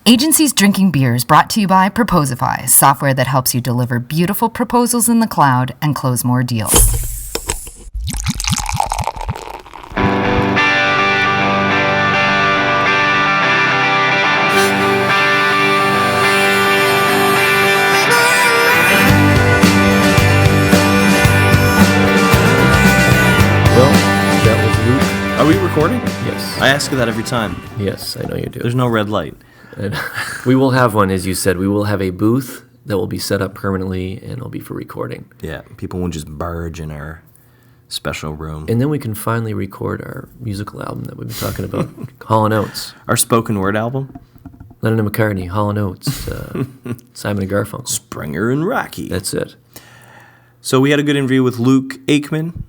Agencies Drinking Beer is brought to you by Proposify, software that helps you deliver beautiful proposals in the cloud and close more deals. Are we recording? Yes. I ask you that every time. Yes, I know you do. There's no red light. And we will have one, as you said. We will have a booth that will be set up permanently, and it'll be for recording. Yeah, people won't just barge in our special room. And then we can finally record our musical album that we've been talking about, Hall & Oates. Our spoken word album? Lennon and McCartney, Hall & Oates, Simon and Garfunkel. Springer and Rocky. That's it. So we had a good interview with Luke Aikman.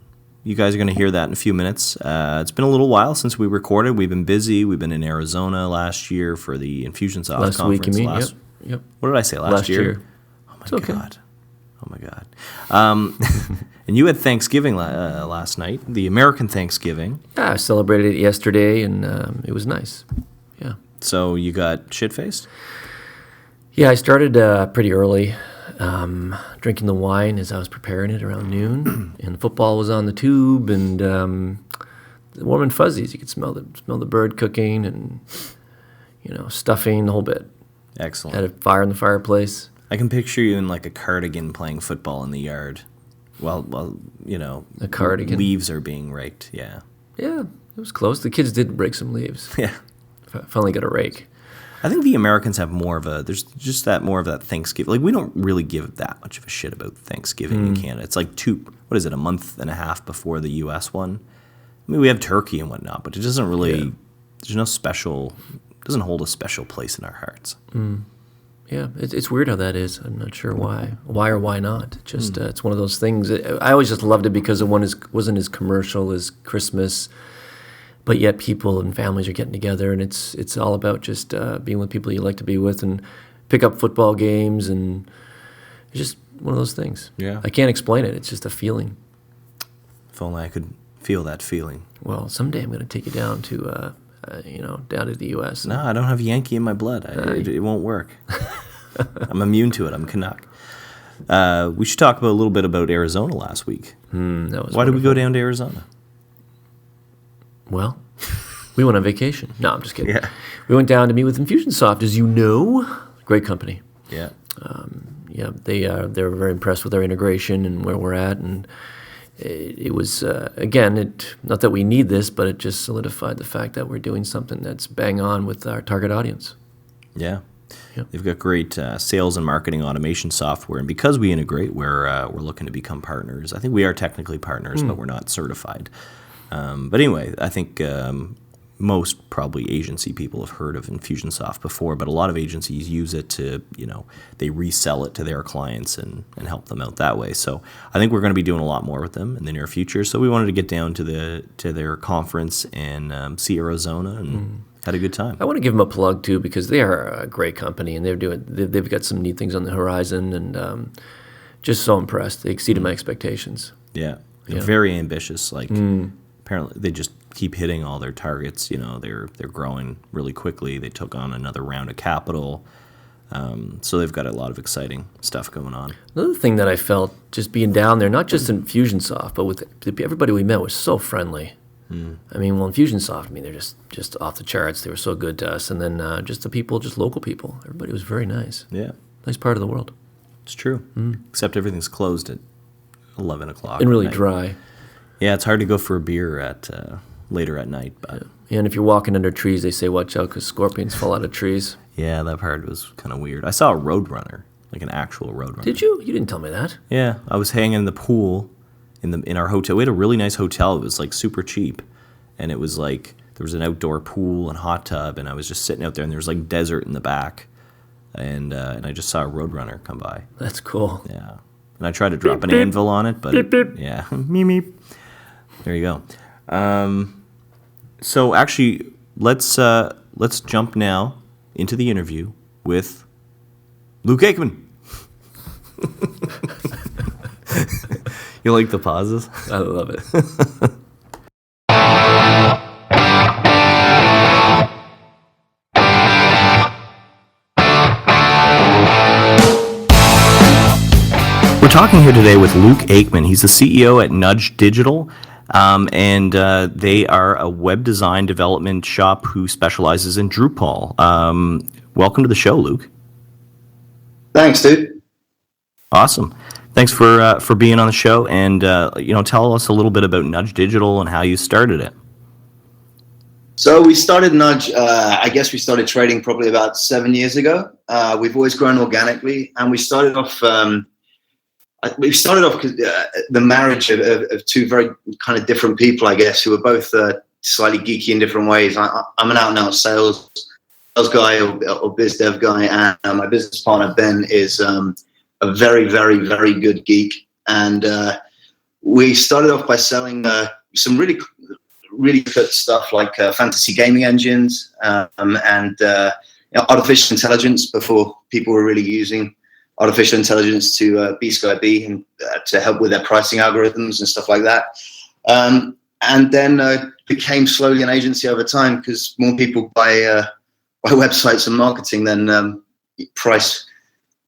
You guys are going to hear that in a few minutes. It's been a little while since we recorded. We've been busy. We've been in Arizona last year for the Infusionsoft last conference. Week, you mean? Yep. What did I say, last year? Oh, my okay. God. Oh, my God. And you had Thanksgiving last night, the American Thanksgiving. Yeah, I celebrated it yesterday, and it was nice. Yeah. So you got shit-faced? Yeah, I started pretty early. Drinking the wine as I was preparing it around noon, and football was on the tube, and warm and fuzzies. You could smell the bird cooking, and stuffing, the whole bit. Excellent. Had a fire in the fireplace. I can picture you in like a cardigan playing football in the yard, while a cardigan. Leaves are being raked. Yeah. Yeah, it was close. The kids did break some leaves. Yeah. Finally got a rake. I think the Americans have more of that Thanksgiving. Like, we don't really give that much of a shit about Thanksgiving in Canada. It's like a month and a half before the U.S. one. I mean, we have turkey and whatnot, but it doesn't really, there's no special, doesn't hold a special place in our hearts. Yeah, it's weird how that is. I'm not sure why. Why or why not? Just it's one of those things. I always just loved it because it wasn't as commercial as Christmas. But yet people and families are getting together, and it's all about just being with people you like to be with and pick up football games, and it's just one of those things. Yeah. I can't explain it. It's just a feeling. If only I could feel that feeling. Well, someday I'm going to take you down to, down to the U.S. No, I don't have Yankee in my blood. It won't work. I'm immune to it. I'm Canuck. We should talk a little bit about Arizona last week. Why did we go down to Arizona? Well, we went on vacation. No, I'm just kidding. Yeah. We went down to meet with Infusionsoft, as you know. Great company. Yeah. They're very impressed with our integration and where we're at, and it was again, not that we need this, but it just solidified the fact that we're doing something that's bang on with our target audience. Yeah. Yep. They've got great sales and marketing automation software, and because we integrate, we're looking to become partners. I think we are technically partners, but we're not certified. But anyway, I think most probably agency people have heard of Infusionsoft before, but a lot of agencies use it to, they resell it to their clients and help them out that way. So I think we're going to be doing a lot more with them in the near future. So we wanted to get down to their conference and see Arizona and had a good time. I want to give them a plug too, because they are a great company, and they've got some neat things on the horizon, and just so impressed. They exceeded my expectations. Yeah, very ambitious. Like. Apparently, they just keep hitting all their targets. They're growing really quickly. They took on another round of capital, so they've got a lot of exciting stuff going on. Another thing that I felt just being down there, not just in Infusionsoft, but with everybody we met was so friendly. I mean, Infusionsoft, they're just off the charts. They were so good to us, and then just the people, just local people. Everybody was very nice. Yeah, nice part of the world. It's true. Except everything's closed at 11 o'clock. And really dry. Yeah, it's hard to go for a beer at later at night. But yeah, and if you're walking under trees, they say watch out because scorpions fall out of trees. Yeah, that part was kind of weird. I saw a roadrunner, like an actual roadrunner. Did you? You didn't tell me that. Yeah, I was hanging in the pool in our hotel. We had a really nice hotel. It was like super cheap, and it was like there was an outdoor pool and hot tub, and I was just sitting out there, and there was like desert in the back, and I just saw a roadrunner come by. That's cool. Yeah, and I tried to drop an anvil on it, but yeah, meep meep. There you go. So actually, let's jump now into the interview with Luke Aikman. You like the pauses? I love it. We're talking here today with Luke Aikman. He's the CEO at Nudge Digital, and they are a web design development shop who specializes in Drupal. Welcome to the show, Luke. Thanks, dude. Awesome. Thanks for being on the show, and tell us a little bit about Nudge Digital and how you started it. So we started Nudge, I guess we started trading probably about 7 years ago. We've always grown organically, and we started off the marriage of two very kind of different people, I guess, who were both slightly geeky in different ways. I'm an out-and-out sales guy or biz dev guy, and my business partner, Ben, is a very, very, very good geek. And we started off by selling some really good stuff like fantasy gaming engines and artificial intelligence before people were really using artificial intelligence to be Sky and to help with their pricing algorithms and stuff like that. And then became slowly an agency over time because more people buy websites and marketing than price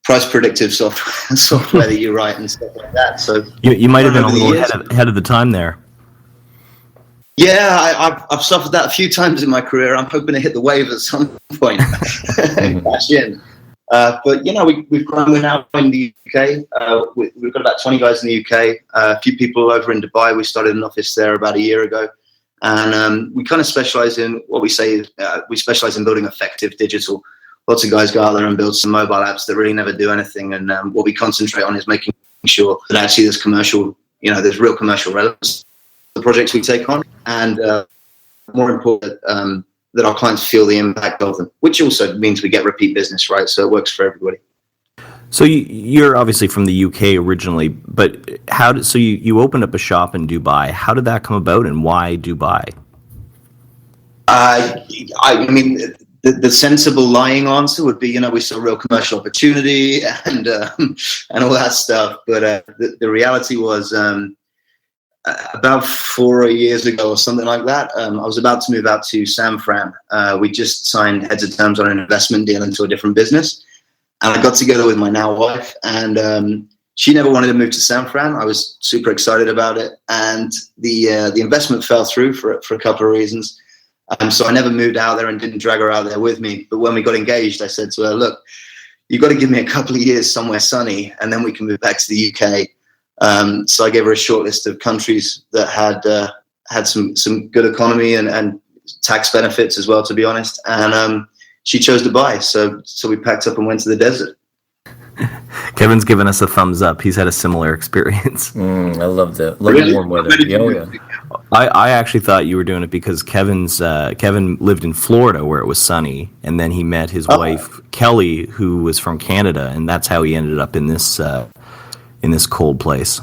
predictive software that you write and stuff like that. So you might have been a little ahead of the time there. Yeah, I've suffered that a few times in my career. I'm hoping to hit the wave at some point. Cash in. But we've grown. We're now in the UK. We've got about 20 guys in the UK. A few people over in Dubai. We started an office there about a year ago, and we kind of specialize in what we say is we specialize in building effective digital. Lots of guys go out there and build some mobile apps that really never do anything, and what we concentrate on is making sure that actually there's real commercial relevance to the projects we take on, and more important, that our clients feel the impact of them, which also means we get repeat business, right? So it works for everybody. So you're obviously from the UK originally, but you opened up a shop in Dubai. How did that come about, and why Dubai? I mean, the sensible lying answer would be, we saw real commercial opportunity and all that stuff. But the reality was, about 4 years ago or something like that, I was about to move out to San Fran. We just signed heads of terms on an investment deal into a different business. And I got together with my now wife, and she never wanted to move to San Fran. I was super excited about it. And the investment fell through for a couple of reasons. So I never moved out there and didn't drag her out there with me. But when we got engaged, I said to her, look, you've got to give me a couple of years somewhere sunny, and then we can move back to the UK. So I gave her a short list of countries that had some good economy and tax benefits as well, to be honest. And she chose Dubai. So we packed up and went to the desert. Kevin's given us a thumbs up. He's had a similar experience. I love the warm weather. Yeah. I actually thought you were doing it because Kevin lived in Florida where it was sunny, and then he met his wife Kelly, who was from Canada, and that's how he ended up in this cold place.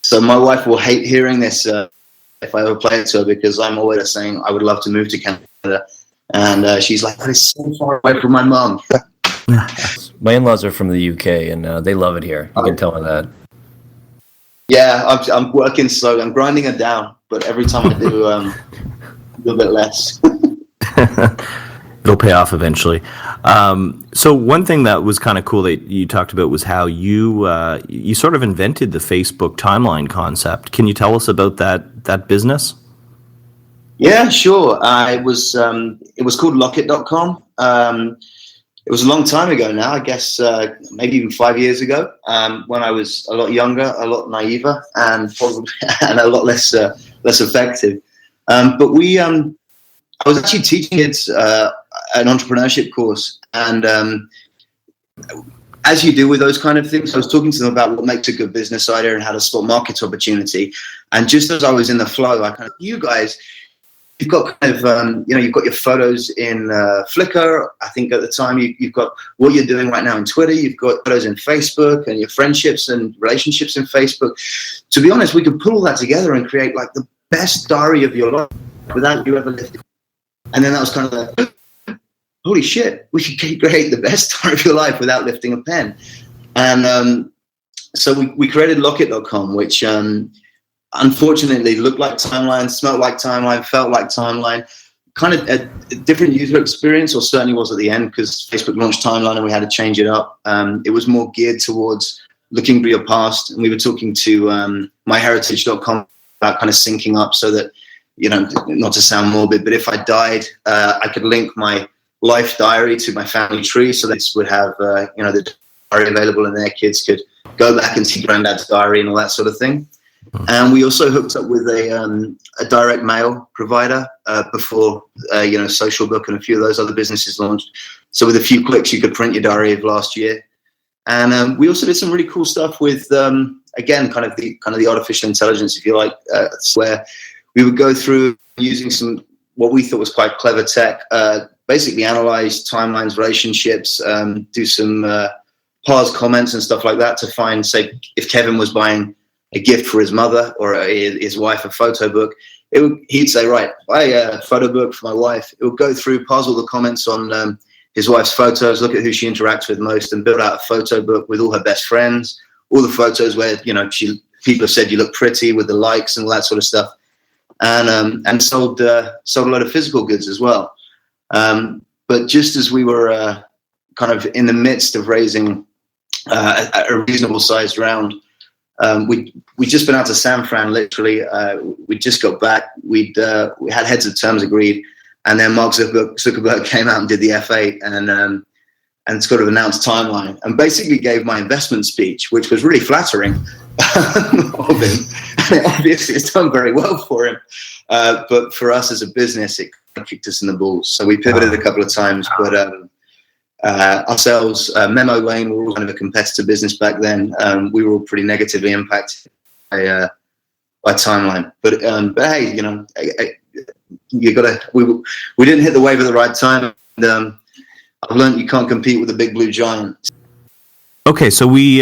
So my wife will hate hearing this if I ever play it to her, because I'm always saying I would love to move to Canada, and she's like, that is so far away from my mom. My in-laws are from the UK, and they love it here. You can tell her that. Yeah, I'm working slow. I'm grinding it down, but every time I do, a little bit less. It'll pay off eventually. So one thing that was kind of cool that you talked about was how you sort of invented the Facebook timeline concept. Can you tell us about that business? Yeah, sure. It was called Locket.com. It was a long time ago now, I guess maybe even 5 years ago, when I was a lot younger, a lot naiver, and probably and a lot less effective. But I was actually teaching kids an entrepreneurship course, and as you do with those kind of things, I was talking to them about what makes a good business idea and how to spot market opportunity. And just as I was in the flow, I kind of, you guys, you've got kind of, you've got your photos in Flickr. I think at the time you've got what you're doing right now in Twitter. You've got photos in Facebook and your friendships and relationships in Facebook. To be honest, we could put all that together and create like the best diary of your life without you ever lifting. And then that was kind of like, holy shit, we could create the best diary of your life without lifting a pen. And so we created Locket.com, which unfortunately looked like Timeline, smelled like Timeline, felt like Timeline, kind of a different user experience, or certainly was at the end, because Facebook launched Timeline and we had to change it up. It was more geared towards looking through your past, and we were talking to myheritage.com about kind of syncing up so that, not to sound morbid, but if I died, I could link my life diary to my family tree, so they would have, the diary available, and their kids could go back and see granddad's diary and all that sort of thing. And we also hooked up with a direct mail provider before, Social Book and a few of those other businesses launched. So with a few clicks, you could print your diary of last year. And we also did some really cool stuff with, again, kind of the artificial intelligence, if you like, where we would go through using some what we thought was quite clever tech, basically analyze timelines, relationships, do some pause comments and stuff like that to find, say, if Kevin was buying a gift for his mother or his wife a photo book, he'd say, right, buy a photo book for my wife. It would go through, pause all the comments on his wife's photos, look at who she interacts with most, and build out a photo book with all her best friends, all the photos where, people have said you look pretty, with the likes and all that sort of stuff. And sold a lot of physical goods as well. But just as we were kind of in the midst of raising a reasonable sized round, we just been out to San Fran, literally. We just got back. We had heads of terms agreed, and then Mark Zuckerberg came out and did the F8 and sort of announced timeline, and basically gave my investment speech, which was really flattering of him. Obviously, it's done very well for him, but for us as a business, it kicked us in the balls. So we pivoted a couple of times, but ourselves, Memo Lane, we were all kind of a competitor business back then. We were all pretty negatively impacted by timeline. But hey, you gotta. We didn't hit the wave at the right time. And, I've learned you can't compete with the big blue giant. Okay, so we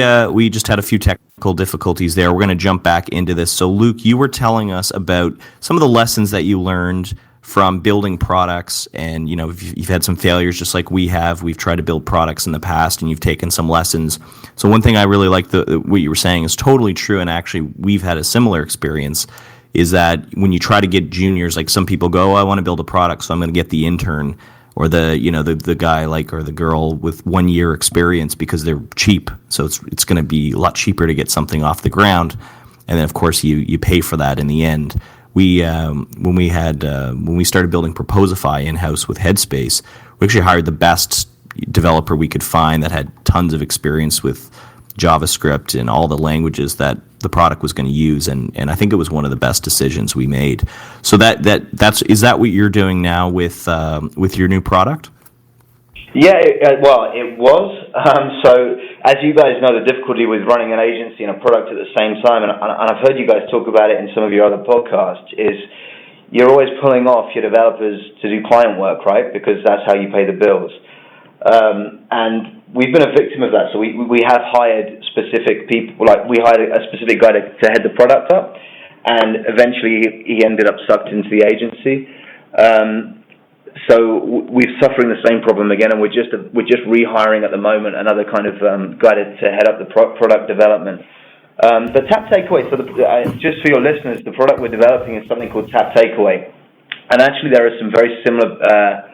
just had a few technical difficulties there. We're going to jump back into this. So, Luke, you were telling us about some of the lessons that you learned from building products, and you've had some failures just like we have. We've tried to build products in the past, and you've taken some lessons. So, one thing I really like what you were saying is totally true, and actually we've had a similar experience. Is that when you try to get juniors, like some people go, I want to build a product, so I'm going to get the intern or the guy or the girl with 1 year experience because they're cheap. So it's going to be a lot cheaper to get something off the ground, and then of course you pay for that in the end. We when we started building Proposify in house with Headspace, we actually hired the best developer we could find that had tons of experience with JavaScript and all the languages that the product was going to use, and I think it was one of the best decisions we made. So is that what you're doing now with your new product? Yeah, it was. So as you guys know, the difficulty with running an agency and a product at the same time, and I've heard you guys talk about it in some of your other podcasts, is you're always pulling off your developers to do client work, right? Because that's how you pay the bills. And we've been a victim of that. So we have hired specific people, like we hired a specific guy to head the product up, and eventually he ended up sucked into the agency. So we're suffering the same problem again, and we're just rehiring at the moment another kind of guy to head up the product development. The Tap Takeaway, so just for your listeners, the product we're developing is something called Tap Takeaway, and actually there are some very similar.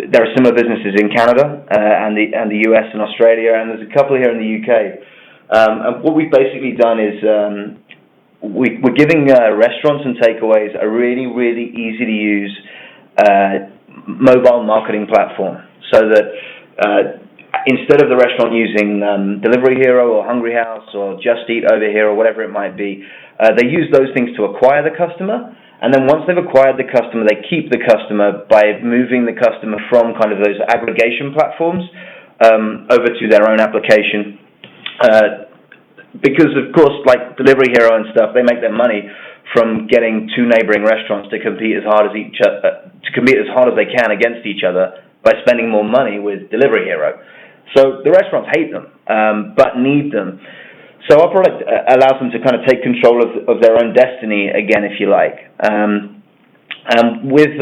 There are similar businesses in Canada and the US and Australia, and there's a couple here in the UK. And what we've basically done is we're giving restaurants and takeaways a really, really easy to use mobile marketing platform, so that instead of the restaurant using Delivery Hero or Hungry House or Just Eat over here or whatever it might be, they use those things to acquire the customer. And then once they've acquired the customer, they keep the customer by moving the customer from kind of those aggregation platforms over to their own application. Because, of course, like Delivery Hero and stuff, they make their money from getting two neighboring restaurants to compete as hard as they can against each other by spending more money with Delivery Hero. So the restaurants hate them, but need them. So our product allows them to kind of take control of their own destiny again, if you like. With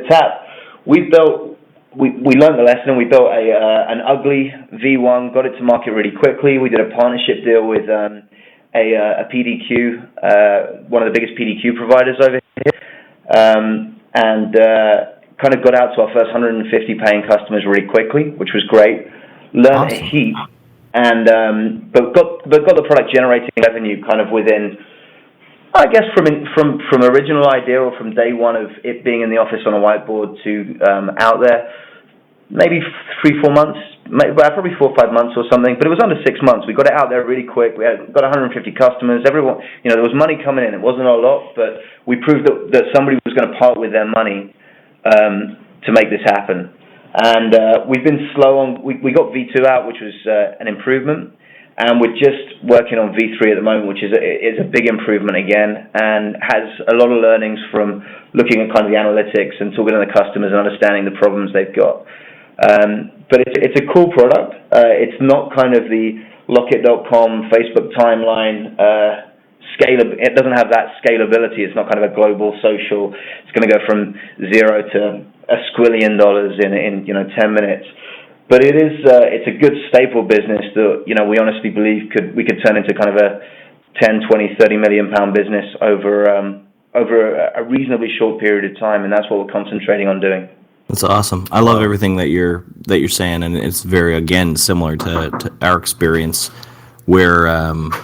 Tap, we learned the lesson. We built an ugly V1, got it to market really quickly. We did a partnership deal with a PDQ, one of the biggest PDQ providers over here, and kind of got out to our first 150 paying customers really quickly, which was great. Learned a heap. and but got the product generating revenue kind of within, I guess, from original idea or from day one of it being in the office on a whiteboard to out there, maybe 3-4 months, probably 4 or 5 months or something. But it was under 6 months. We got it out there really quick. We got 150 customers. Everyone, there was money coming in. It wasn't a lot, but we proved that somebody was going to part with their money to make this happen. And we've been slow on. We got V2 out, which was an improvement. And we're just working on V3 at the moment, which is a big improvement again, and has a lot of learnings from looking at kind of the analytics and talking to the customers and understanding the problems they've got. But it's a cool product. It's not kind of the Locket.com, Facebook timeline it doesn't have that scalability. It's not kind of a global social. It's going to go from zero to $1 squillion in 10 minutes. But it's a good staple business that we honestly believe we could turn into kind of a 10, 20, 30 million pound business over a reasonably short period of time, and that's what we're concentrating on doing. That's awesome. I love everything that you're saying, and it's very, again, similar to our experience, where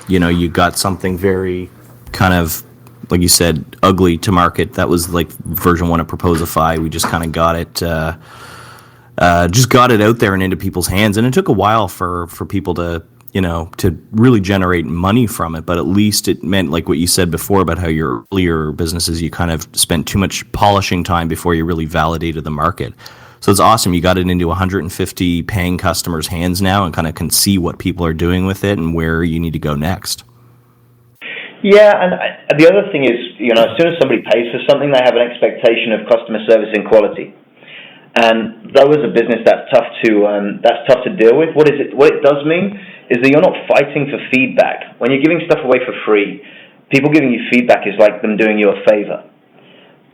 you got something very kind of, like you said, ugly to market. That was like version 1 of Proposify. We just kind of got it. Just got it out there and into people's hands, and it took a while for people to really generate money from it. But at least it meant, like what you said before about how your earlier businesses, you kind of spent too much polishing time before you really validated the market. So it's awesome. You got it into 150 paying customers' hands now, and kind of can see what people are doing with it and where you need to go next. Yeah, and the other thing is, as soon as somebody pays for something, they have an expectation of customer service and quality. And though as a business that's tough to deal with, what it does mean is that you're not fighting for feedback. When you're giving stuff away for free, people giving you feedback is like them doing you a favor.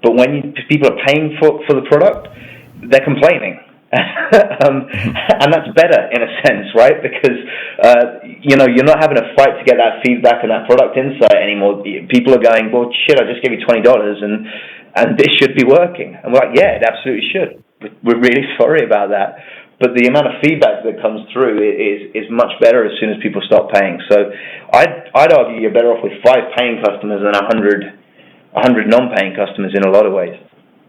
But when people are paying for the product, they're complaining. And that's better in a sense, right? Because you're not having a fight to get that feedback and that product insight anymore. People are going, well, shit, I just gave you $20 and this should be working. And we're like, yeah, it absolutely should. We're really sorry about that. But the amount of feedback that comes through is much better as soon as people stop paying. So I'd argue you're better off with 5 paying customers than 100 non-paying customers in a lot of ways.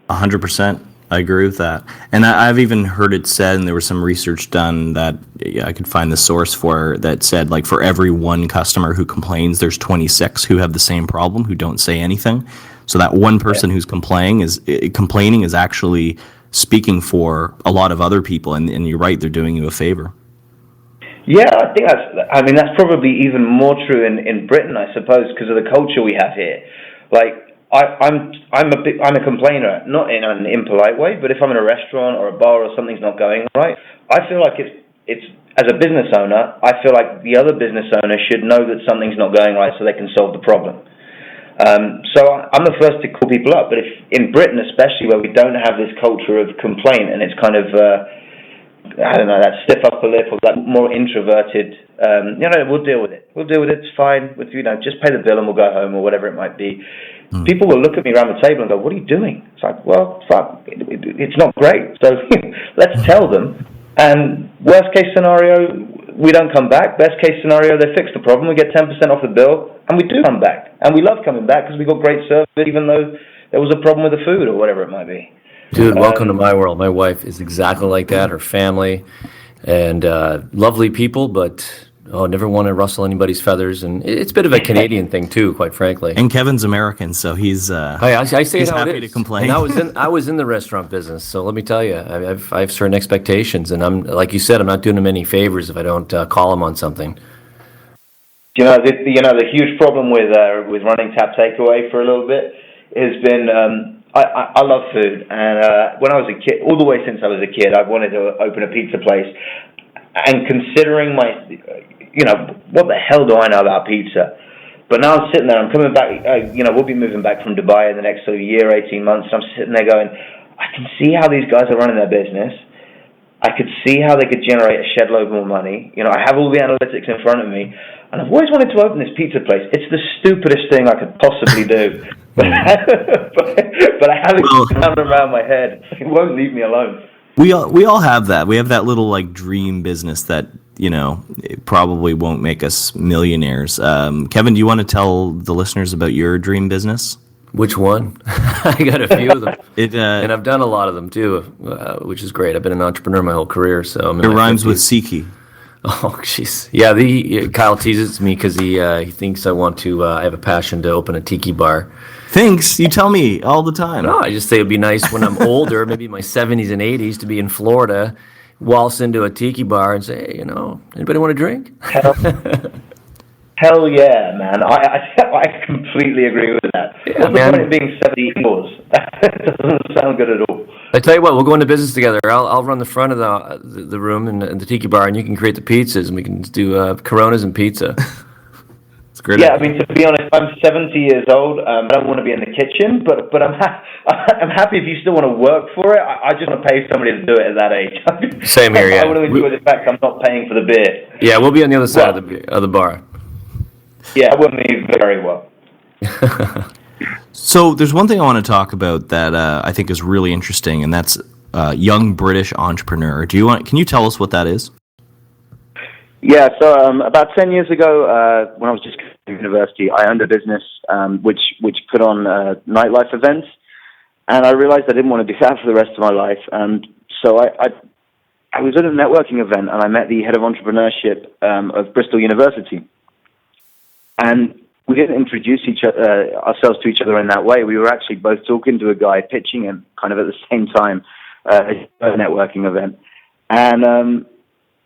100%. I agree with that. And I've even heard it said, and there was some research done that I could find the source for, that said, like, for every 1 customer who complains, there's 26 who have the same problem, who don't say anything. So that one person who's complaining is actually speaking for a lot of other people, and you're right, they're doing you a favor. Yeah, I think that's probably even more true in Britain, I suppose, because of the culture we have here. Like, I'm a complainer, not in an impolite way, but if I'm in a restaurant or a bar or something's not going right, I feel like it's as a business owner, I feel like the other business owner should know that something's not going right so they can solve the problem. So I'm the first to call people up, but if in Britain especially, where we don't have this culture of complaint, and it's kind of that stiff upper lip, or that more introverted, we'll deal with it, it's fine, just pay the bill and we'll go home, or whatever it might be. People will look at me around the table and go, what are you doing? It's like, well, fuck, it's not great, so let's tell them. And worst case scenario, we don't come back. Best case scenario, they fix the problem, we get 10% off the bill, and we do come back. And we love coming back because we got great service, even though there was a problem with the food or whatever it might be. Dude, welcome to my world. My wife is exactly like that, her family, and lovely people, but never want to rustle anybody's feathers. And it's a bit of a Canadian thing too, quite frankly. And Kevin's American, so he's I say he's how happy it is. to complain. And I was in the restaurant business, so let me tell you, I have certain expectations, and I'm, like you said, I'm not doing them any favors if I don't call them on something. The huge problem with running Tap Takeaway for a little bit has been I love food, and when I was a kid, all the way since I was a kid, I've wanted to open a pizza place. And considering what the hell do I know about pizza? But now I'm sitting there, I'm coming back, we'll be moving back from Dubai in the next sort of year, 18 months. And I'm sitting there going, I can see how these guys are running their business. I could see how they could generate a shed load more money. I have all the analytics in front of me. And I've always wanted to open this pizza place. It's the stupidest thing I could possibly do. but I have it coming around my head. It won't leave me alone. We all have that. We have that little like dream business that it probably won't make us millionaires. Kevin, do you want to tell the listeners about your dream business? Which one? I got a few of them, It and I've done a lot of them too, which is great. I've been an entrepreneur my whole career, so I'm in my rhymes 50s. with Siki. Oh, jeez. Yeah, Kyle teases me because he thinks I want to. I have a passion to open a tiki bar. Thanks. You tell me all the time. No, I just say it'd be nice when I'm older, maybe in my 70s and 80s, to be in Florida, waltz into a tiki bar and say, hey, anybody want a drink? Hell yeah, man. I completely agree with that. Yeah, What's man. the point of being 70 years? That doesn't sound good at all. I tell you what, we'll go into business together. I'll run the front of the room and the tiki bar, and you can create the pizzas, and we can do Coronas and pizza. It's great. Yeah, I mean, to be honest, I'm 70 years old. I don't want to be in the kitchen, but I'm happy if you still want to work for it. I just want to pay somebody to do it at that age. Same here, yeah. I want to enjoy the fact I'm not paying for the beer. Yeah, we'll be on the other side of the bar. Yeah, I wouldn't be very well. So there's one thing I want to talk about that I think is really interesting, and that's young British entrepreneur. Can you tell us what that is? Yeah, so about 10 years ago, when I was just in university, I owned a business which put on nightlife events, and I realized I didn't want to do that for the rest of my life. And so I was at a networking event, and I met the head of entrepreneurship of Bristol University. And we didn't introduce ourselves to each other in that way. We were actually both talking to a guy, pitching him kind of at the same time at a networking event. And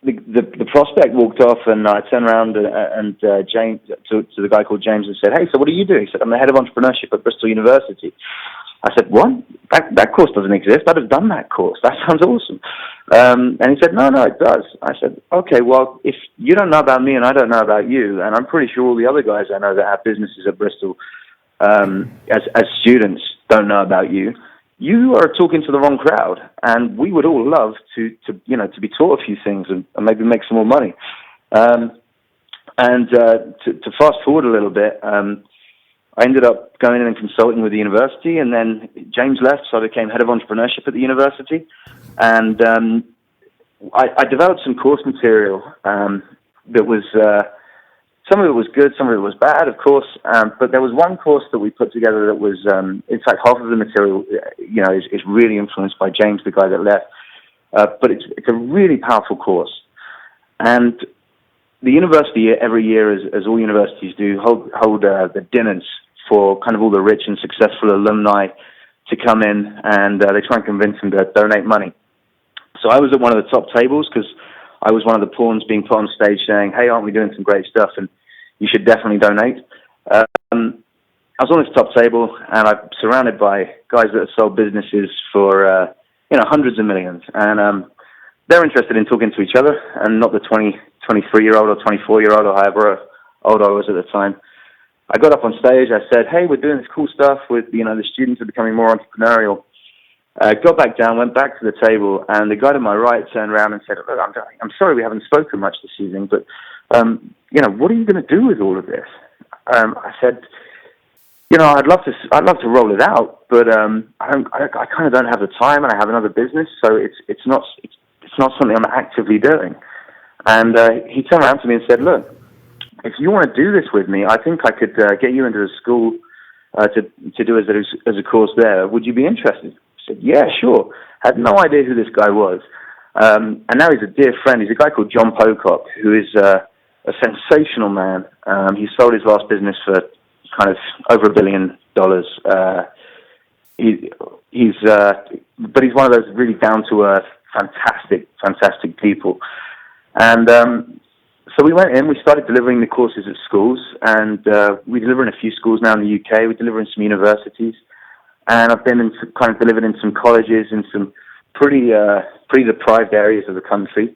the prospect walked off, and I turned around and James to the guy called James and said, "Hey, so what are you doing?" He said, "I'm the head of entrepreneurship at Bristol University." I said, "What? That course doesn't exist. I'd have done that course. That sounds awesome." And he said, no, it does. I said, "Okay, well, if you don't know about me and I don't know about you, and I'm pretty sure all the other guys I know that have businesses at Bristol as students don't know about you, you are talking to the wrong crowd, and we would all love to be taught a few things and maybe make some more money." To fast forward a little bit, I ended up going in and consulting with the university, and then James left, so I became head of entrepreneurship at the university. And I developed some course material that was, some of it was good, some of it was bad, of course, but there was one course that we put together that was, in fact, half of the material, is really influenced by James, the guy that left. But it's a really powerful course. And the university every year, as all universities do, hold the dinners for kind of all the rich and successful alumni to come in, and they try and convince them to donate money. So I was at one of the top tables because I was one of the pawns being put on stage saying, "Hey, aren't we doing some great stuff? And you should definitely donate." I was on this top table, and I'm surrounded by guys that have sold businesses for hundreds of millions, and they're interested in talking to each other, and not the 23-year-old or 24-year-old or however old I was at the time. I got up on stage. I said, "Hey, we're doing this cool stuff with the students are becoming more entrepreneurial." Got back down, went back to the table, and the guy to my right turned around and said, "Look, I'm sorry we haven't spoken much this evening, but what are you going to do with all of this?" I said, "I'd love to roll it out, but I kind of don't have the time, and I have another business, so it's not something I'm actively doing." And he turned around to me and said, "Look, if you want to do this with me, I think I could get you into a school to do as a course there. Would you be interested?" I said, "Yeah, sure." Had no idea who this guy was. And now he's a dear friend. He's a guy called John Pocock, who is a sensational man. He sold his last business for kind of over $1 billion. But he's one of those really down-to-earth, fantastic people. And so we went in, we started delivering the courses at schools, and we deliver in a few schools now in the UK. We deliver in some universities, and I've been delivered in some colleges in some pretty deprived areas of the country,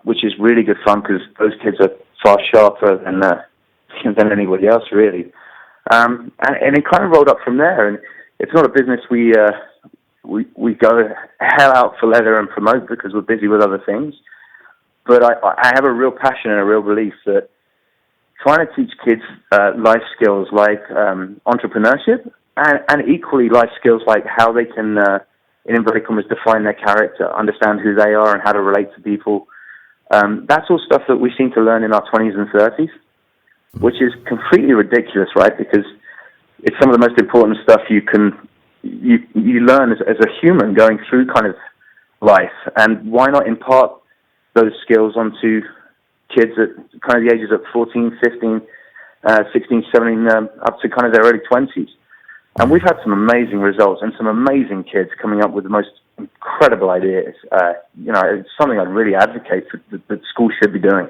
which is really good fun because those kids are far sharper than anybody else, really. And it kind of rolled up from there. And it's not a business we go hell out for leather and promote because we're busy with other things. But I have a real passion and a real belief that trying to teach kids life skills like entrepreneurship and equally life skills like how they can, in inverted commas, define their character, understand who they are and how to relate to people, That's all stuff that we seem to learn in our 20s and 30s, which is completely ridiculous, right? Because it's some of the most important stuff you learn as a human going through kind of life. And why not impart those skills onto kids at kind of the ages of 14, 15, 16, 17, up to kind of their early 20s. And we've had some amazing results and some amazing kids coming up with the most incredible ideas. It's something I'd really advocate for that schools should be doing.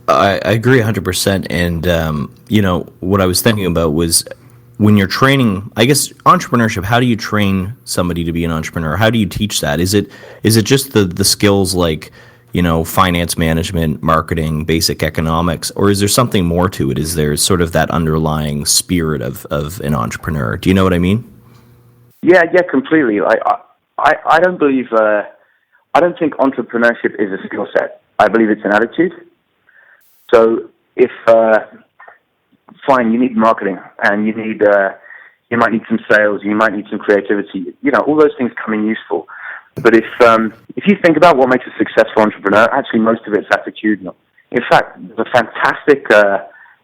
I agree 100%. And, what I was thinking about was when you're training, I guess, entrepreneurship, how do you train somebody to be an entrepreneur? How do you teach that? Is it just the skills like, finance management, marketing, basic economics, or is there something more to it? Is there sort of that underlying spirit of an entrepreneur? Do you know what I mean? Yeah, completely. I don't believe, I don't think entrepreneurship is a skill set. I believe it's an attitude. So if, fine, you need marketing and you might need some sales, you might need some creativity, all those things come in useful. But if you think about what makes a successful entrepreneur, actually most of it's attitudinal. In fact, there's a fantastic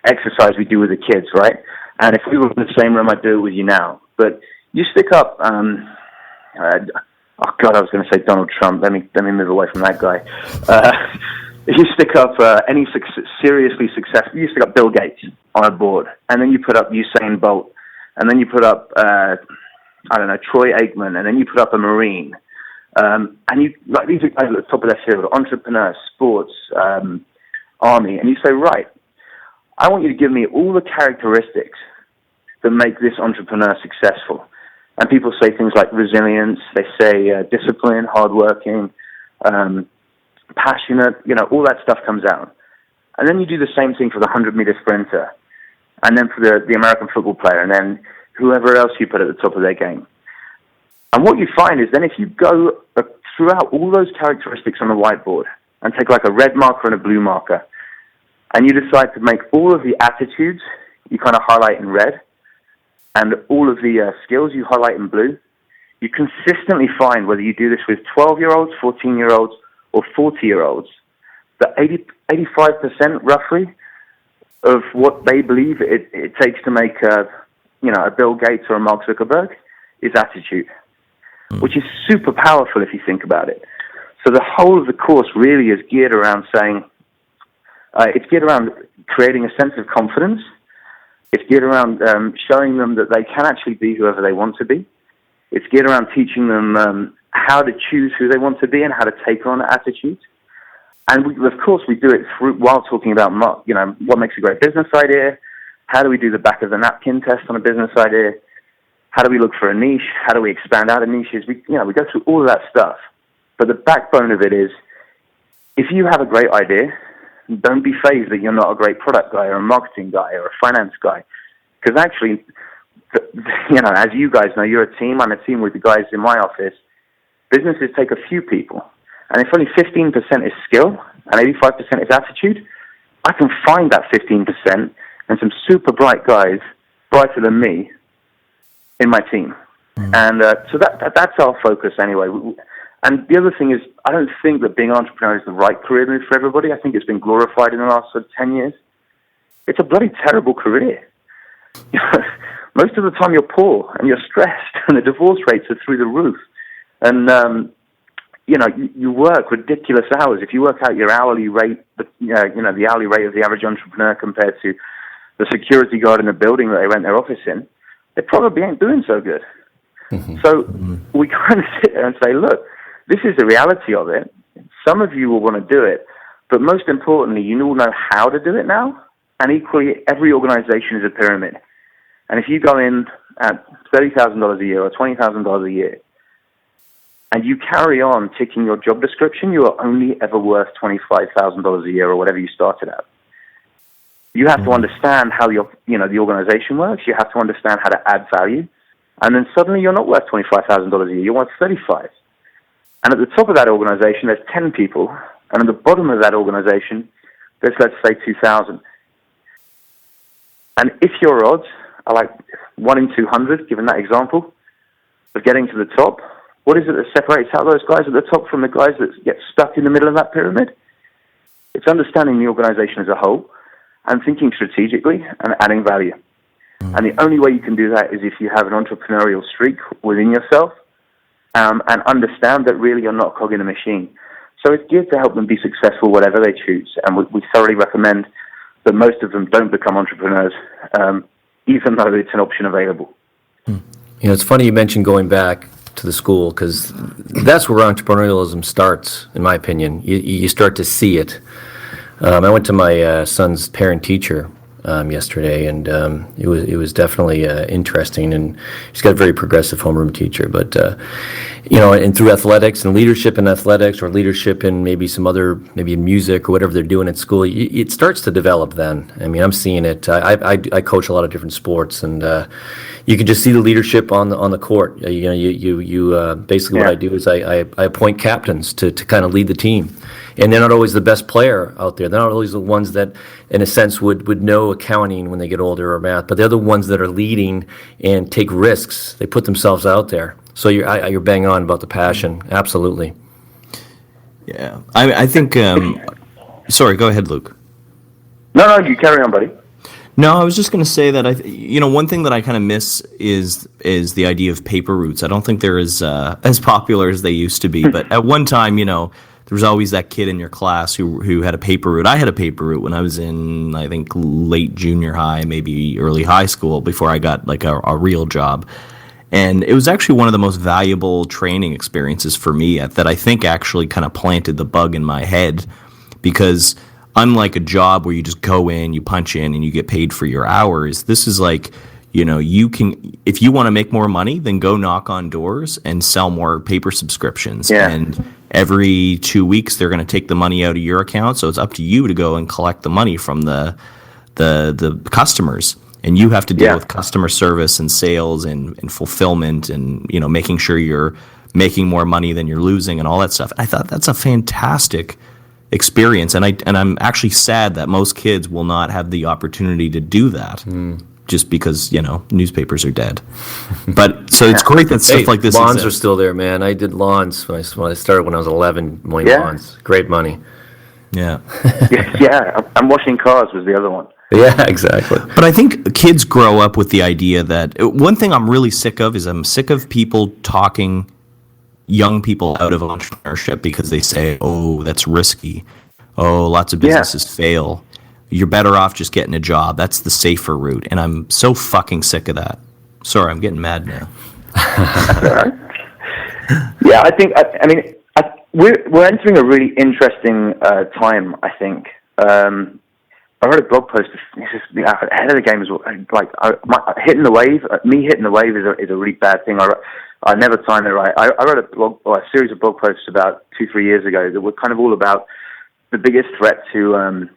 exercise we do with the kids, right? And if we were in the same room, I'd do it with you now. But you stick up, I was going to say Donald Trump. Let me move away from that guy. You stick up any seriously successful. You stick up Bill Gates on a board, and then you put up Usain Bolt, and then you put up Troy Aikman, and then you put up a Marine. And these are guys at the top of their field, entrepreneurs, sports, army, and you say, right, I want you to give me all the characteristics that make this entrepreneur successful. And people say things like resilience, they say discipline, hardworking, passionate, all that stuff comes out. And then you do the same thing for the 100-meter sprinter, and then for the American football player, and then whoever else you put at the top of their game. And what you find is then if you go throughout all those characteristics on the whiteboard and take like a red marker and a blue marker, and you decide to make all of the attitudes you kind of highlight in red, and all of the skills you highlight in blue, you consistently find, whether you do this with 12-year-olds, 14-year-olds, or 40-year-olds, that 85% roughly of what they believe it takes to make a Bill Gates or a Mark Zuckerberg is attitude, which is super powerful if you think about it. So the whole of the course really is geared around it's geared around creating a sense of confidence. It's geared around showing them that they can actually be whoever they want to be. It's geared around teaching them how to choose who they want to be and how to take on attitudes. And of course we do it while talking about what makes a great business idea. How do we do the back of the napkin test on a business idea? How do we look for a niche? How do we expand out of niches? We go through all of that stuff. But the backbone of it is, if you have a great idea, don't be fazed that you're not a great product guy or a marketing guy or a finance guy. Because actually, as you guys know, you're a team. I'm a team with the guys in my office. Businesses take a few people. And if only 15% is skill and 85% is attitude, I can find that 15% and some super bright guys, brighter than me, in my team. And so that's our focus anyway. And the other thing is, I don't think that being an entrepreneur is the right career move for everybody. I think it's been glorified in the last 10 years. It's a bloody terrible career. Most of the time you're poor and you're stressed and the divorce rates are through the roof. And, you work ridiculous hours. If you work out your hourly rate, the hourly rate of the average entrepreneur compared to the security guard in the building that they rent their office in, they probably ain't doing so good. So we kind of sit there and say, look, this is the reality of it. Some of you will want to do it, but most importantly, you all know how to do it now. And equally, every organization is a pyramid. And if you go in at $30,000 a year or $20,000 a year, and you carry on ticking your job description, you are only ever worth $25,000 a year or whatever you started at. You have to understand how the organization works. You have to understand how to add value. And then suddenly you're not worth $25,000 a year. You're worth $35,000. And at the top of that organization, there's 10 people. And at the bottom of that organization, there's, let's say, 2,000. And if your odds are like 1 in 200, given that example, of getting to the top, what is it that separates out those guys at the top from the guys that get stuck in the middle of that pyramid? It's understanding the organization as a whole and thinking strategically and adding value. And the only way you can do that is if you have an entrepreneurial streak within yourself, and understand that really you're not a cog in a machine. So it's geared to help them be successful, whatever they choose. And we thoroughly recommend that most of them don't become entrepreneurs, even though it's an option available. It's funny you mentioned going back to the school, because that's where entrepreneurialism starts, in my opinion. You start to see it. I went to my son's parent-teacher yesterday, and it was definitely interesting. And he's got a very progressive homeroom teacher, but and through athletics and leadership in athletics, or leadership in maybe in music or whatever they're doing at school, it starts to develop then. I mean, I'm seeing it. I coach a lot of different sports, and you can just see the leadership on the court. Basically what I do is I appoint captains to kind of lead the team. And they're not always the best player out there. They're not always the ones that, in a sense, would know accounting when they get older or math. But they're the ones that are leading and take risks. They put themselves out there. So you're bang on about the passion. Absolutely. Yeah, I think. Sorry, go ahead, Luke. No, you carry on, buddy. No, I was just going to say that one thing that I kind of miss is the idea of paper routes. I don't think they're as popular as they used to be. But at one time, there was always that kid in your class who had a paper route. I had a paper route when I was in, I think, late junior high, maybe early high school, before I got like a real job. And it was actually one of the most valuable training experiences for me that I think actually kind of planted the bug in my head, because unlike a job where you just go in, you punch in, and you get paid for your hours, this is like, you can, if you want to make more money, then go knock on doors and sell more paper subscriptions. Yeah. And every 2 weeks, they're going to take the money out of your account. So it's up to you to go and collect the money from the customers. And you have to deal with customer service and sales and fulfillment and, making sure you're making more money than you're losing and all that stuff. I thought that's a fantastic experience. And I'm actually sad that most kids will not have the opportunity to do that. Just because, newspapers are dead. But so it's great that stuff like this lawns exists. are still there, man. I did lawns when I started when I was 11, mowing lawns. Great money. Yeah. Yeah, and washing cars was the other one. Yeah, exactly. But I think kids grow up with the idea that one thing I'm really sick of is I'm sick of people talking young people out of entrepreneurship because they say, oh, that's risky. Oh, lots of businesses fail. You're better off just getting a job. That's the safer route. And I'm so fucking sick of that. Sorry, I'm getting mad now. Yeah, I think, we're entering a really interesting time, I think. I wrote a blog post ahead of the game as well. Hitting the wave, me hitting the wave is a really bad thing. I never timed it right. I wrote a series of blog posts about 2-3 years ago that were kind of all about the biggest threat to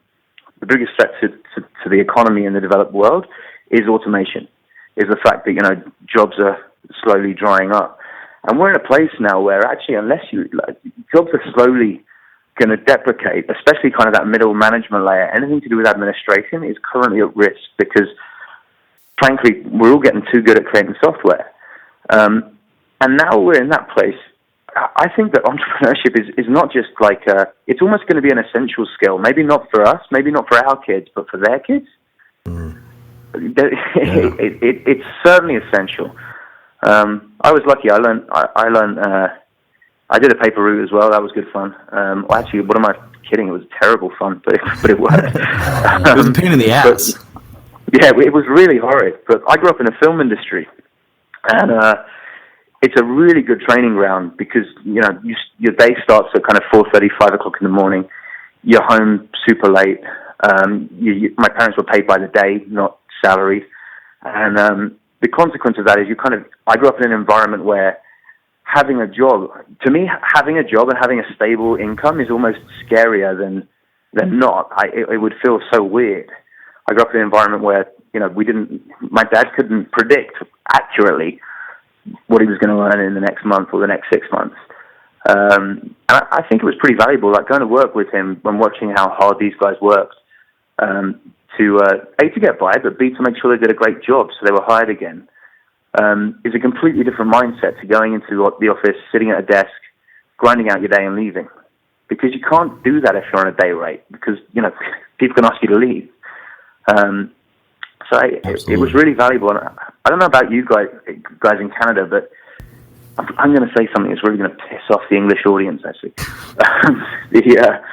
the economy in the developed world is automation. Is the fact that jobs are slowly drying up, and we're in a place now where actually, unless jobs are slowly going to deprecate, especially kind of that middle management layer. Anything to do with administration is currently at risk because, frankly, we're all getting too good at creating software. And now we're in that place. I think that entrepreneurship is not just like it's almost going to be an essential skill. Maybe not for us, maybe not for our kids, but for their kids. It's certainly essential. I was lucky. I did a paper route as well. That was good fun. Actually, what am I kidding? It was terrible fun, but it worked. It was a pain in the ass. It was really horrid. But I grew up in the film industry, and it's a really good training ground because your day starts at kind of 4:30, 5 o'clock in the morning. You're home super late. My parents were paid by the day, not salaried, and the consequence of that is I grew up in an environment where having a job, to me, having a job and having a stable income is almost scarier than not. It would feel so weird. I grew up in an environment where, my dad couldn't predict accurately what he was going to earn in the next month or the next 6 months. And I think it was pretty valuable, like going to work with him and watching how hard these guys worked to A, to get by, but B, to make sure they did a great job so they were hired again. Is a completely different mindset to going into the office, sitting at a desk, grinding out your day and leaving. because you can't do that if you're on a day rate, because, people can ask you to leave. So it was really valuable. And I don't know about you guys in Canada, but I'm going to say something that's really going to piss off the English audience, actually.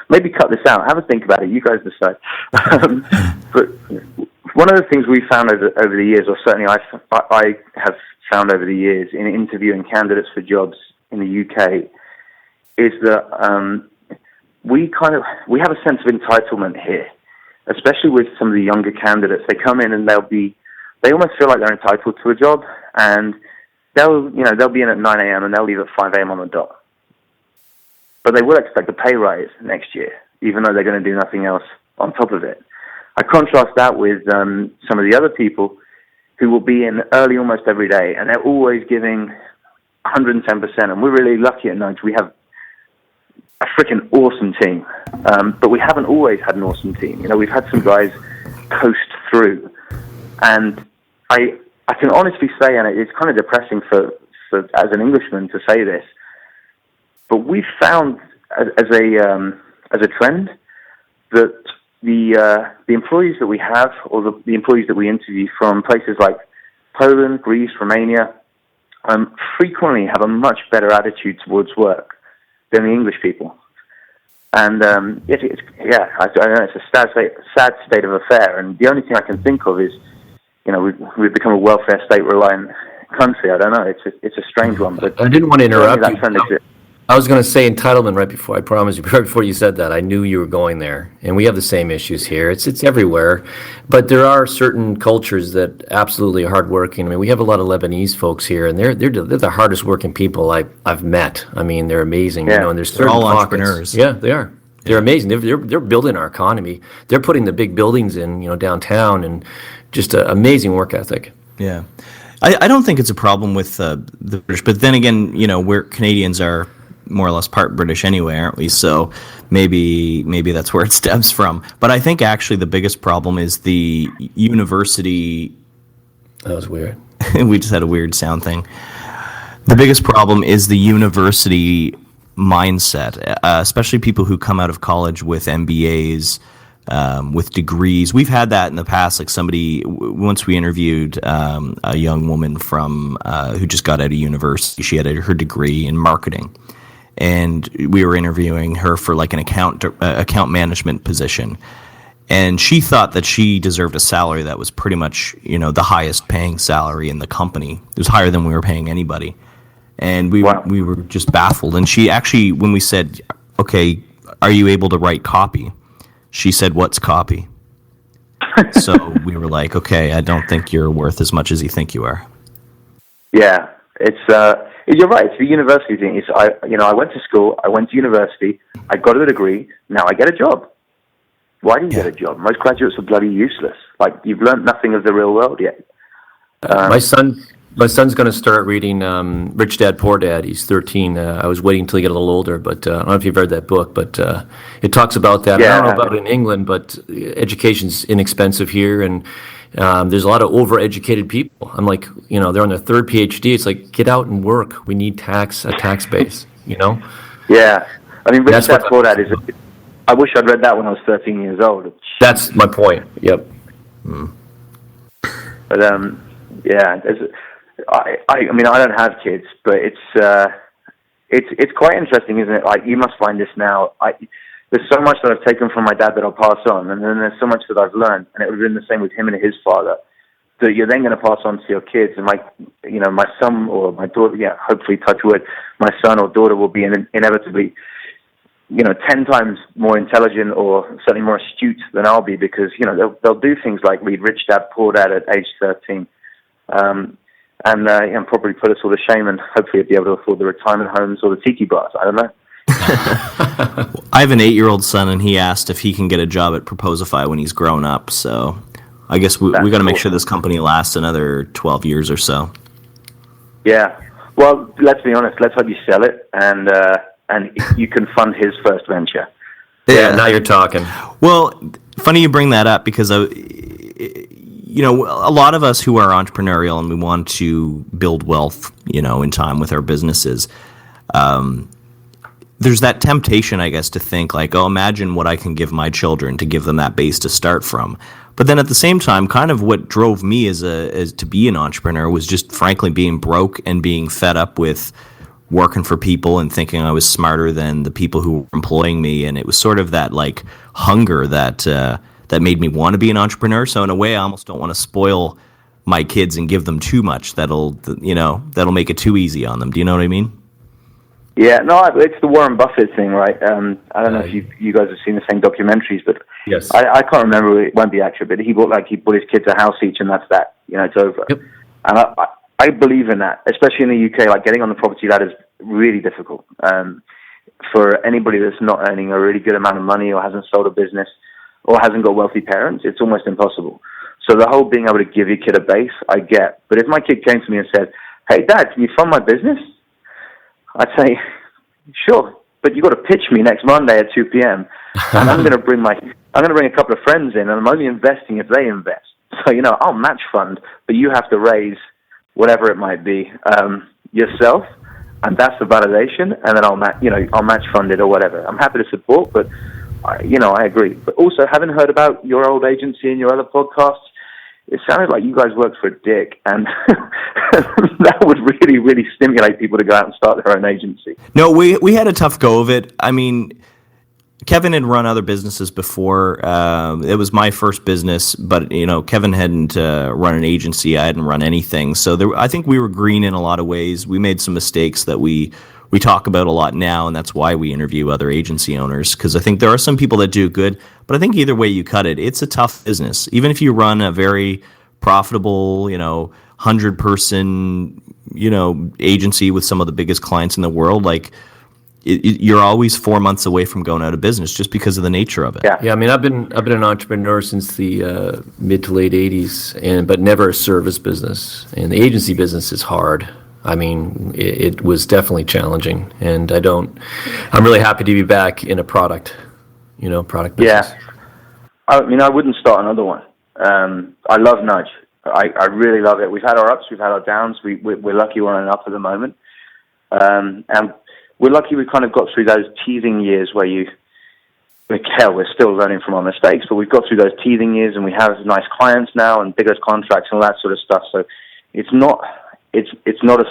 Maybe cut this out. Have a think about it. You guys decide. But one of the things we found over the years, or certainly I have found over the years in interviewing candidates for jobs in the UK, is that we have a sense of entitlement here, especially with some of the younger candidates. They come in and they almost feel like they're entitled to a job, and they'll be in at 9 a.m. and they'll leave at 5 a.m. on the dot. But they will expect a pay rise next year, even though they're going to do nothing else on top of it. I contrast that with some of the other people who will be in early almost every day, and they're always giving 110%. And we're really lucky at Nudge. We have a freaking awesome team, but we haven't always had an awesome team. We've had some guys coast through, and I can honestly say, and it's kind of depressing for as an Englishman to say this, but we've found as a trend that the employees that we have, or the employees that we interview from places like Poland, Greece, Romania, frequently have a much better attitude towards work than the English people. And I know it's a sad state of affair. And the only thing I can think of is, we've become a welfare state reliant country. I don't know. It's a strange one. But I didn't want to interrupt that you. trend exists. I was going to say entitlement right before. I promise you, right before you said that, I knew you were going there, and we have the same issues here. It's everywhere, but there are certain cultures that absolutely are hardworking. I mean, we have a lot of Lebanese folks here, and they're the hardest working people I've met. I mean, they're amazing. Yeah. And there's They're certain all pockets. entrepreneurs. Yeah, they are. They're amazing. They're building our economy. They're putting the big buildings in, downtown, and just an amazing work ethic. Yeah. I don't think it's a problem with the British, but then again, we're Canadians are more or less part British anyway, aren't we? So maybe that's where it stems from. But I think actually the biggest problem is the university. That was weird. We just had a weird sound thing. The biggest problem is the university mindset, especially people who come out of college with MBAs, with degrees. We've had that in the past. Like once we interviewed a young woman from who just got out of university. She had her degree in marketing. And we were interviewing her for like an account management position, and she thought that she deserved a salary that was pretty much the highest paying salary in the company. It was higher than we were paying anybody, and we were just baffled. And she actually, when we said, "Okay, are you able to write copy?" she said, "What's copy?" So we were like, "Okay, I don't think you're worth as much as you think you are." Yeah, you're right. It's the university thing. I went to school, I went to university, I got a degree, now I get a job. Why do you get a job? Most graduates are bloody useless. Like, you've learned nothing of the real world yet. My son's going to start reading Rich Dad, Poor Dad. He's 13. I was waiting until he got a little older, but I don't know if you've read that book, but it talks about that. Yeah. I don't know about it in England, but education's inexpensive here, and there's a lot of overeducated people. I'm like, they're on their third PhD. It's like, get out and work. We need a tax base, Yeah. I mean, Rich Dad, Poor Dad I wish I'd read that when I was 13 years old. That's my point. Yep. But, yeah, I mean, I don't have kids, but it's quite interesting, isn't it? Like, you must find this now. There's so much that I've taken from my dad that I'll pass on, and then there's so much that I've learned, and it would have been the same with him and his father, that you're then going to pass on to your kids. And my son or my daughter, hopefully, touch wood, my son or daughter will be inevitably, 10 times more intelligent or certainly more astute than I'll be, because, they'll do things like read Rich Dad, Poor Dad at age 13. And probably put us all to shame, and hopefully be able to afford the retirement homes or the tiki bars. I don't know. I have an 8-year-old son, and he asked if he can get a job at Proposify when he's grown up. So I guess we got to make sure this company lasts another 12 years or so. Yeah. Well, let's be honest. Let's hope you sell it, and you can fund his first venture. Yeah, now you're talking. Well, funny you bring that up, because a lot of us who are entrepreneurial and we want to build wealth, in time with our businesses, there's that temptation, I guess, to think like, oh, imagine what I can give my children to give them that base to start from. But then at the same time, kind of what drove me as to be an entrepreneur was just frankly being broke and being fed up with working for people and thinking I was smarter than the people who were employing me. And it was sort of that like hunger that made me want to be an entrepreneur. So in a way, I almost don't want to spoil my kids and give them too much that'll make it too easy on them. Do you know what I mean? Yeah, no, it's the Warren Buffett thing, right? I don't know if you guys have seen the same documentaries, but Yes. I can't remember, it won't be accurate, but he bought his kids a house each, and that's that. It's over. Yep. And I believe in that, especially in the UK. Like, getting on the property ladder is really difficult for anybody that's not earning a really good amount of money or hasn't sold a business or hasn't got wealthy parents. It's almost impossible. So the whole being able to give your kid a base, I get. But if my kid came to me and said, "Hey, Dad, can you fund my business?" I'd say, "Sure, but you got to pitch me next Monday at 2 p.m. and I'm going to bring a couple of friends in, and I'm only investing if they invest. So I'll match fund, but you have to raise whatever it might be yourself, and that's the validation. And then I'll match fund it or whatever. I'm happy to support, but I agree. But also, having heard about your old agency and your other podcasts, it sounded like you guys worked for a dick, and that would really, really stimulate people to go out and start their own agency. No, we had a tough go of it. I mean, Kevin had run other businesses before. It was my first business, but Kevin hadn't run an agency. I hadn't run anything, so I think we were green in a lot of ways. We made some mistakes that we talk about a lot now, and that's why we interview other agency owners, because I think there are some people that do good, but I think either way you cut it, it's a tough business. Even if you run a very profitable, 100-person, agency with some of the biggest clients in the world, like you're always 4 months away from going out of business just because of the nature of it. Yeah. I mean, I've been an entrepreneur since the mid to late '80s, but never a service business. And the agency business is hard. I mean, it was definitely challenging, and I'm really happy to be back in a product business. Yeah. I mean, I wouldn't start another one. I love Nudge. I really love it. We've had our ups, we've had our downs. We're lucky we're on an up at the moment. And we're lucky we kind of got through those teething years where we're still learning from our mistakes, but we've got through those teething years, and we have nice clients now and bigger contracts and all that sort of stuff. So it's not as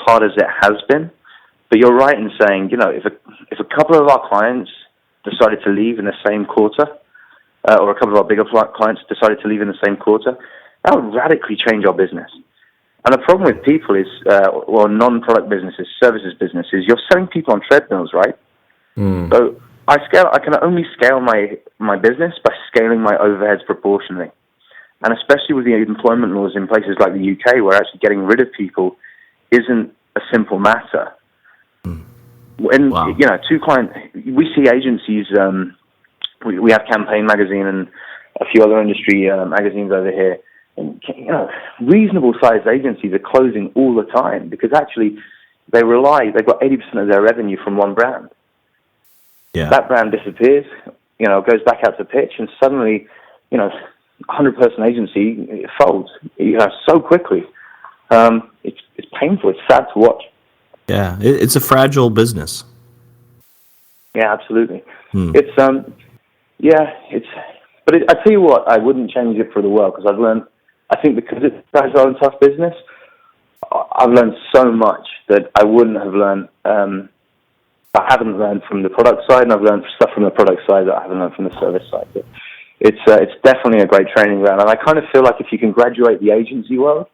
hard as it has been. But you're right in saying, if a couple of our clients decided to leave in the same quarter, or a couple of our bigger clients decided to leave in the same quarter, that would radically change our business. And the problem with people is, non-product businesses, services businesses, you're selling people on treadmills, right? So I can only scale my business by scaling my overheads proportionally. And especially with the employment laws in places like the UK, where actually getting rid of people isn't a simple matter. When, Wow. we see agencies, we have Campaign magazine and a few other industry magazines over here, and reasonable sized agencies are closing all the time because actually they've got 80% of their revenue from one brand. Yeah. That brand disappears, goes back out to pitch, and suddenly, 100-person agency, it folds, so quickly. It's painful. It's sad to watch. Yeah, it's a fragile business. Yeah, absolutely. But I tell you what, I wouldn't change it for the world, because I've learned, I think because it's a fragile and tough business, I've learned so much that I wouldn't have learned, I haven't learned from the product side, and I've learned stuff from the product side that I haven't learned from the service side. But it's definitely a great training ground, and I kind of feel like if you can graduate the agency world,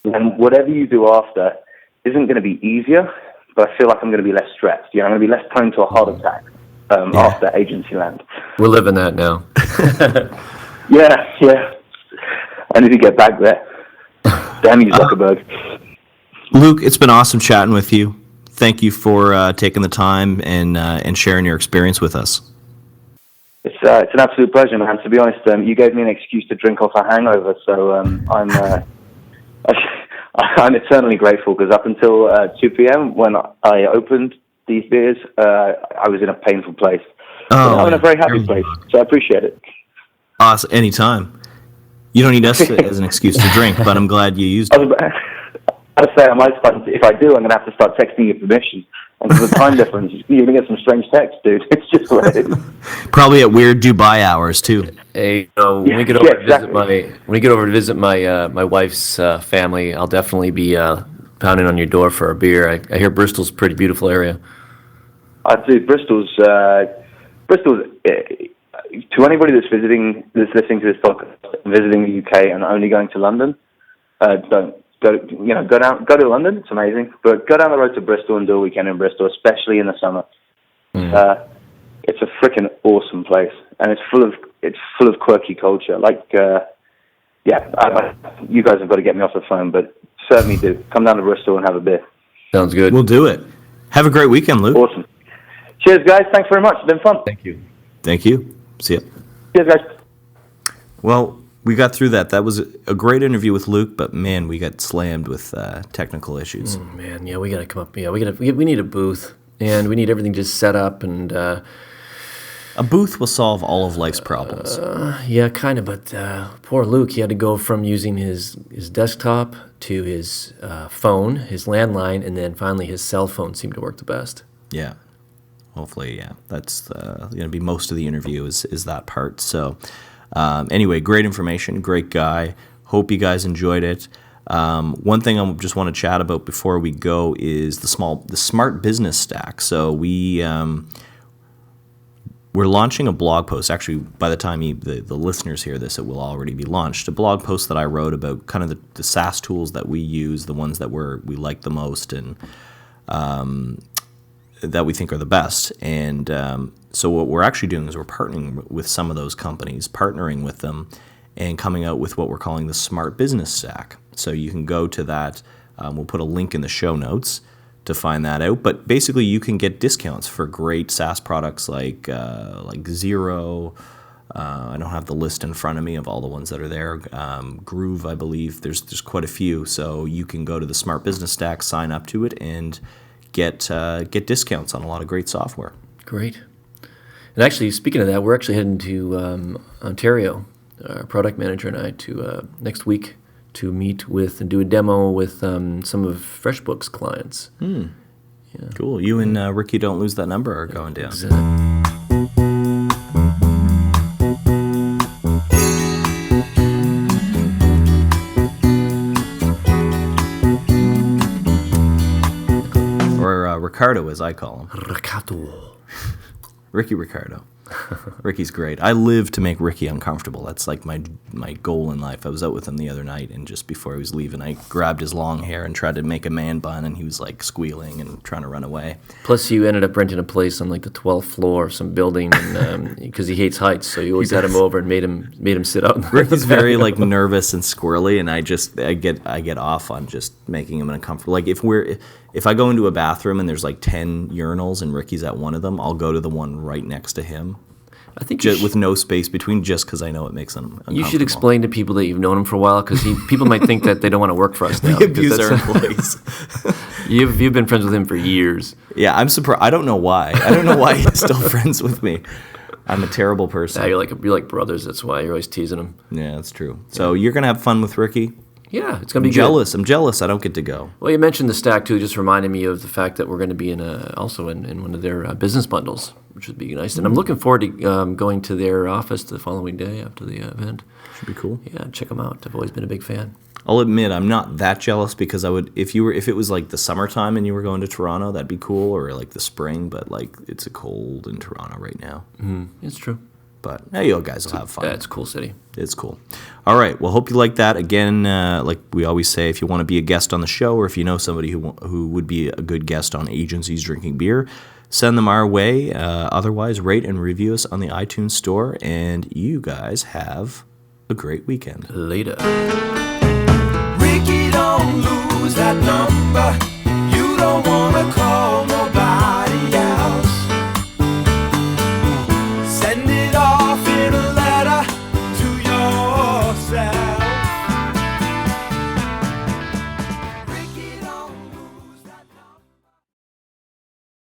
then whatever you do after isn't going to be easier, but I feel like I'm going to be less stressed. I'm going to be less prone to a heart attack after agency land. We're living that now. Yeah. I need to get back there. Damn you, Zuckerberg. Luke, it's been awesome chatting with you. Thank you for taking the time and sharing your experience with us. It's an absolute pleasure, man. To be honest, you gave me an excuse to drink off a hangover, so I'm eternally grateful, because up until 2 p.m. when I opened these beers, I was in a painful place. Oh, I'm in a very happy place, so I appreciate it. Awesome. Anytime. You don't need us as an excuse to drink, but I'm glad you used it. I'd say I might start, if I do, I'm going to have to start texting you permission. And because of the time difference, you're going to get some strange text, dude. It's just what it is. Probably at weird Dubai hours too. Hey, when we get over to visit my wife's family, I'll definitely be pounding on your door for a beer. I hear Bristol's a pretty beautiful area. I do. Bristol's. To anybody that's listening to this podcast, visiting the UK and only going to London, don't go. Go to London. It's amazing, but go down the road to Bristol and do a weekend in Bristol, especially in the summer. It's a freaking awesome place, and it's full of quirky culture. You guys have got to get me off the phone, but certainly do. Come down to Bristol and have a beer. Sounds good. We'll do it. Have a great weekend, Luke. Awesome. Cheers, guys. Thanks very much. It's been fun. Thank you. Thank you. See ya. Cheers, guys. Well, we got through that. That was a great interview with Luke, but man, we got slammed with technical issues. Oh, man, yeah, we got to come up. Yeah, we need a booth, and we need everything just set up and. A booth will solve all of life's problems. Yeah, kind of, but poor Luke, he had to go from using his desktop to his phone, his landline, and then finally his cell phone seemed to work the best. Yeah. Hopefully, yeah. That's going to be most of the interview is that part. So anyway, great information, great guy. Hope you guys enjoyed it. One thing I just want to chat about before we go is the Smart Business Stack. So we're launching a blog post. Actually, by the time the listeners hear this, it will already be launched. A blog post that I wrote about kind of the SaaS tools that we use, the ones that we like the most, and that we think are the best. And so what we're actually doing is we're partnering with some of those companies, partnering with them, and coming out with what we're calling the Smart Business Stack. So you can go to that. We'll put a link in the show notes to find that out. But basically, you can get discounts for great SaaS products like Xero. I don't have the list in front of me of all the ones that are there. Groove, I believe. There's quite a few. So you can go to the Smart Business Stack, sign up to it, and get discounts on a lot of great software. Great. And actually, speaking of that, we're actually heading to Ontario, our product manager and I, to next week to meet with and do a demo with some of FreshBooks clients. Yeah. Cool. You and Ricky Don't Lose That Number are going down. Or Ricardo, as I call him. Ricardo. Ricky Ricardo. Ricky's great. I live to make Ricky uncomfortable. That's like my goal in life. I was out with him the other night, and just before he was leaving, I grabbed his long hair and tried to make a man bun, and he was like squealing and trying to run away. Plus, you ended up renting a place on like the 12th floor of some building, and because he hates heights, so you always had him over and made him sit out. Ricky's very like nervous and squirrely, and I get off on just making him uncomfortable. Like if I go into a bathroom and there's like 10 urinals and Ricky's at one of them, I'll go to the one right next to him. I think with no space between, just because I know it makes them uncomfortable. You should explain to people that you've known him for a while, because people might think that they don't want to work for us now. We abuse our employees. You've been friends with him for years. Yeah, I'm surprised. I don't know why. I don't know why he's still friends with me. I'm a terrible person. Yeah, you're like brothers. That's why you're always teasing him. Yeah, that's true. So you're gonna have fun with Ricky. Yeah, it's gonna be jealous. Good. I'm jealous. I don't get to go. Well, you mentioned the stack too. Just reminded me of the fact that we're going to be also in one of their business bundles, which would be nice. And I'm looking forward to going to their office the following day after the event. Should be cool. Yeah, check them out. I've always been a big fan. I'll admit I'm not that jealous, because I would if it was like the summertime and you were going to Toronto, that'd be cool, or like the spring. But like it's a cold in Toronto right now. It's true. But hey, you guys will have fun. Yeah, it's a cool city. It's cool. All right. Well, hope you like that. Again, like we always say, if you want to be a guest on the show, or if you know somebody who would be a good guest on Agencies Drinking Beer, send them our way. Otherwise, rate and review us on the iTunes Store. And you guys have a great weekend. Later.